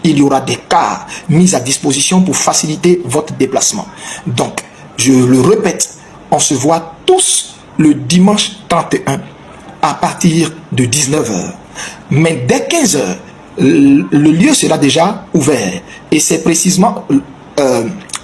il y aura des cars mis à disposition pour faciliter votre déplacement. Donc, je le répète, on se voit tous le dimanche 31 à partir de 19 h. Mais dès 15 h, le lieu sera déjà ouvert. Et c'est précisément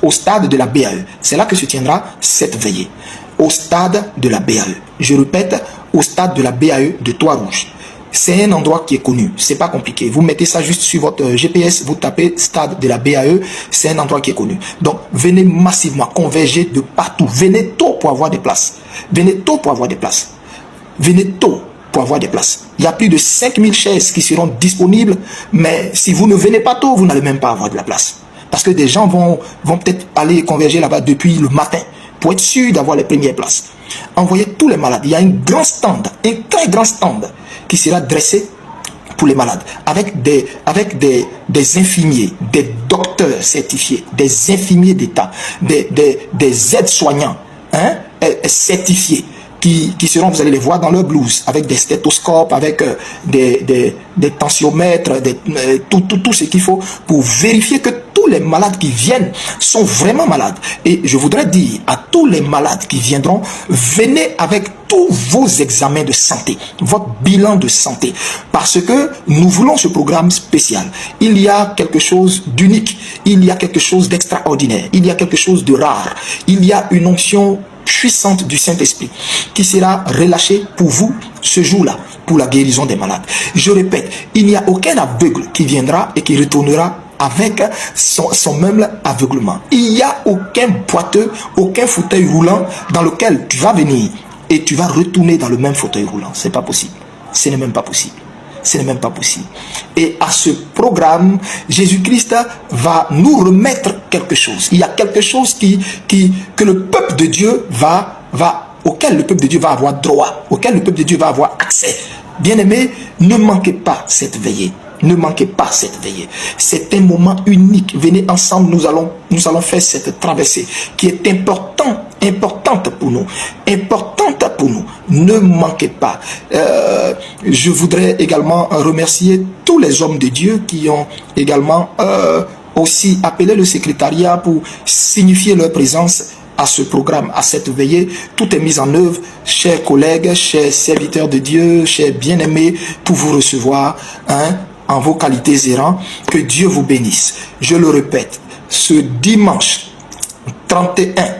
au stade de la BAE. C'est là que se tiendra cette veillée. Au stade de la BAE. Je répète, au stade de la BAE de Trois-Rouges. C'est un endroit qui est connu, c'est pas compliqué. Vous mettez ça juste sur votre GPS, vous tapez stade de la BAE, c'est un endroit qui est connu. Donc, venez massivement, converger de partout. Venez tôt pour avoir des places. Venez tôt pour avoir des places. Venez tôt pour avoir des places. Il y a plus de 5000 chaises qui seront disponibles, mais si vous ne venez pas tôt, vous n'allez même pas avoir de la place. Parce que des gens vont peut-être aller converger là-bas depuis le matin pour être sûr d'avoir les premières places. Envoyez tous les malades. Il y a un grand stand, un très grand stand qui sera dressé pour les malades, avec des infirmiers, des docteurs certifiés, des infirmiers d'État, des aides-soignants certifiés, qui seront, vous allez les voir dans leur blouse, avec des stéthoscopes, avec des tensiomètres, tout ce qu'il faut pour vérifier que tous les malades qui viennent sont vraiment malades. Et je voudrais dire à tous les malades qui viendront, venez avec tous vos examens de santé, votre bilan de santé, parce que nous voulons ce programme spécial. Il y a quelque chose d'unique, il y a quelque chose d'extraordinaire, il y a quelque chose de rare, il y a une onction puissante du Saint-Esprit qui sera relâchée pour vous ce jour-là, pour la guérison des malades. Je répète, il n'y a aucun aveugle qui viendra et qui retournera avec son même aveuglement. Il n'y a aucun boiteux, aucun fauteuil roulant dans lequel tu vas venir et tu vas retourner dans le même fauteuil roulant. C'est pas possible. Ce n'est même pas possible. Ce n'est même pas possible. Et à ce programme, Jésus-Christ va nous remettre quelque chose. Il y a quelque chose que le peuple de Dieu auquel le peuple de Dieu va avoir droit, auquel le peuple de Dieu va avoir accès. Bien-aimés, ne manquez pas cette veillée. Ne manquez pas cette veillée. C'est un moment unique. Venez ensemble, nous allons faire cette traversée qui est importante pour nous. Importante pour nous. Ne manquez pas. Je voudrais également remercier tous les hommes de Dieu qui ont également aussi appelé le secrétariat pour signifier leur présence à ce programme, à cette veillée. Tout est mis en œuvre, chers collègues, chers serviteurs de Dieu, chers bien-aimés, pour vous recevoir, en vos qualités errants. Que Dieu vous bénisse. Je le répète, ce dimanche 31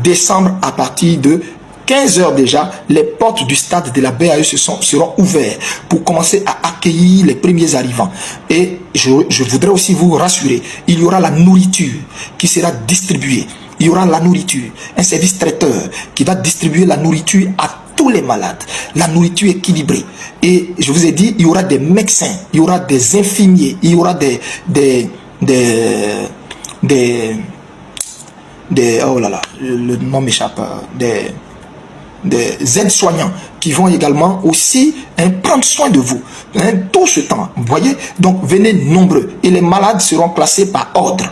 décembre à partir de 15 h déjà, les portes du stade de la BAE seront ouvertes pour commencer à accueillir les premiers arrivants. Et je voudrais aussi vous rassurer, il y aura la nourriture qui sera distribuée. Il y aura la nourriture, un service traiteur qui va distribuer la nourriture à tous les malades, la nourriture équilibrée. Et je vous ai dit, il y aura des médecins, il y aura des infirmiers, il y aura oh là là, le nom m'échappe, des aides-soignants qui vont également aussi prendre soin de vous tout ce temps. Vous voyez, donc venez nombreux et les malades seront classés par ordre.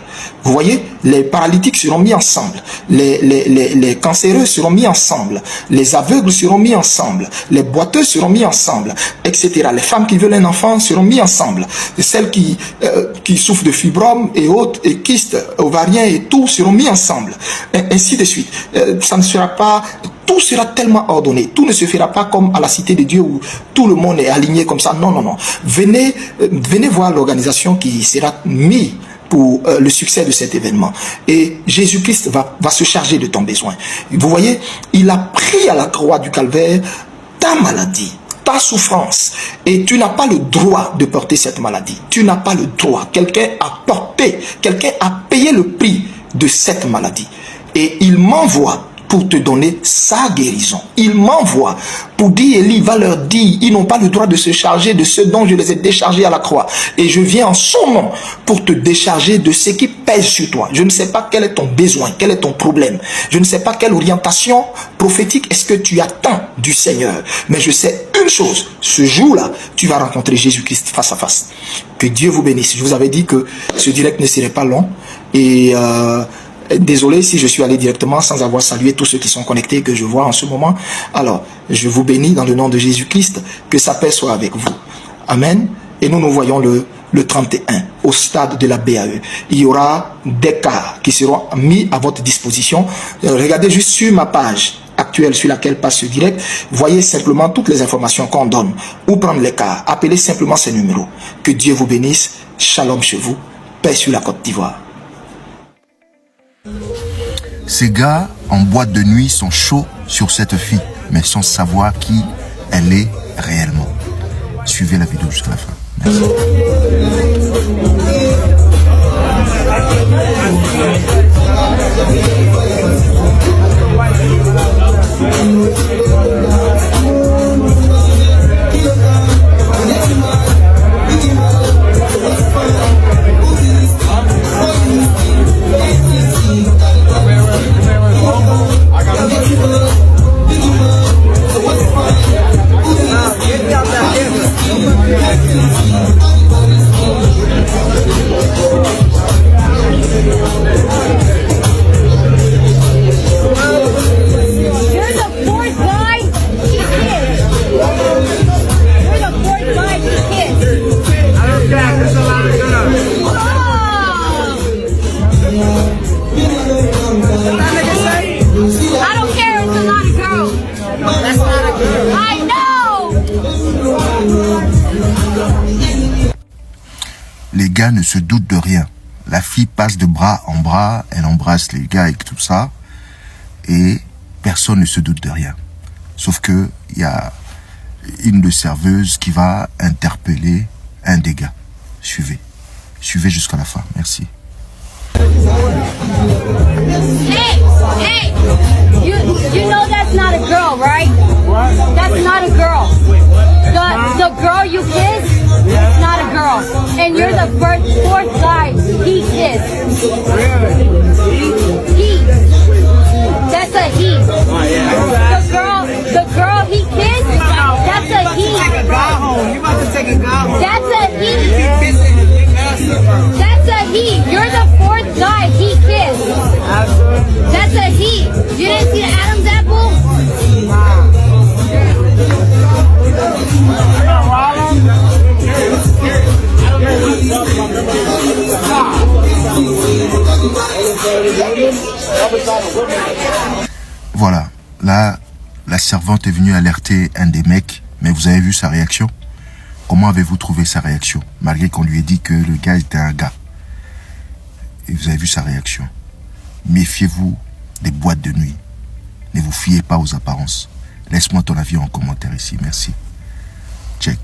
Vous voyez, les paralytiques seront mis ensemble, les cancéreux seront mis ensemble, les aveugles seront mis ensemble, les boiteux seront mis ensemble, etc. Les femmes qui veulent un enfant seront mis ensemble, celles qui souffrent de fibromes et autres, et kystes ovariens et tout seront mis ensemble, ainsi de suite. Ça ne sera pas... Tout sera tellement ordonné. Tout ne se fera pas comme à la Cité de Dieu où tout le monde est aligné comme ça. Non, non, non. Venez voir l'organisation qui sera mise pour le succès de cet événement. Et Jésus-Christ va se charger de ton besoin. Vous voyez, il a pris à la croix du calvaire ta maladie, ta souffrance. Et tu n'as pas le droit de porter cette maladie. Tu n'as pas le droit. Quelqu'un a porté, quelqu'un a payé le prix de cette maladie. Et il m'envoie pour te donner sa guérison. Il m'envoie pour dire, Élie va leur dire, ils n'ont pas le droit de se charger de ce dont je les ai déchargés à la croix. Et je viens en son nom pour te décharger de ce qui pèse sur toi. Je ne sais pas quel est ton besoin, quel est ton problème. Je ne sais pas quelle orientation prophétique est-ce que tu attends du Seigneur. Mais je sais une chose, ce jour-là, tu vas rencontrer Jésus-Christ face à face. Que Dieu vous bénisse. Je vous avais dit que ce direct ne serait pas long. Et... désolé si je suis allé directement sans avoir salué tous ceux qui sont connectés que je vois en ce moment. Alors, je vous bénis dans le nom de Jésus-Christ. Que sa paix soit avec vous. Amen. Et nous nous voyons le le 31, au stade de la BAE. Il y aura des cas qui seront mis à votre disposition. Regardez juste sur ma page actuelle sur laquelle passe ce direct, voyez simplement toutes les informations qu'on donne. Où prendre les cas, appelez simplement ces numéros. Que Dieu vous bénisse, shalom chez vous, paix sur la Côte d'Ivoire. Ces gars en boîte de nuit sont chauds sur cette fille, mais sans savoir qui elle est réellement. Suivez la vidéo jusqu'à la fin. Merci. Les gars ne se doutent de rien. La fille passe de bras en bras, elle embrasse les gars et tout ça, et personne ne se doute de rien. Sauf que il y a une de serveuses qui va interpeller un des gars. Suivez jusqu'à la fin. Merci. Hey, you know that's not a girl, right? What? That's not a girl. The girl you kiss, it's not a girl. And you're the fourth guy he kissed. Really? He. That's a he. Oh, yeah. The girl he kissed, that's a he. You about to take a guy home. That's a he. That's a he. You're the fourth guy he kissed. That's a he. You didn't see the Adam's apple? Voilà, là, la servante est venue alerter un des mecs, mais vous avez vu sa réaction? Comment avez-vous trouvé sa réaction? Malgré qu'on lui ait dit que le gars était un gars. Et vous avez vu sa réaction. Méfiez-vous des boîtes de nuit. Ne vous fiez pas aux apparences. Laisse-moi ton avis en commentaire ici. Merci. Check.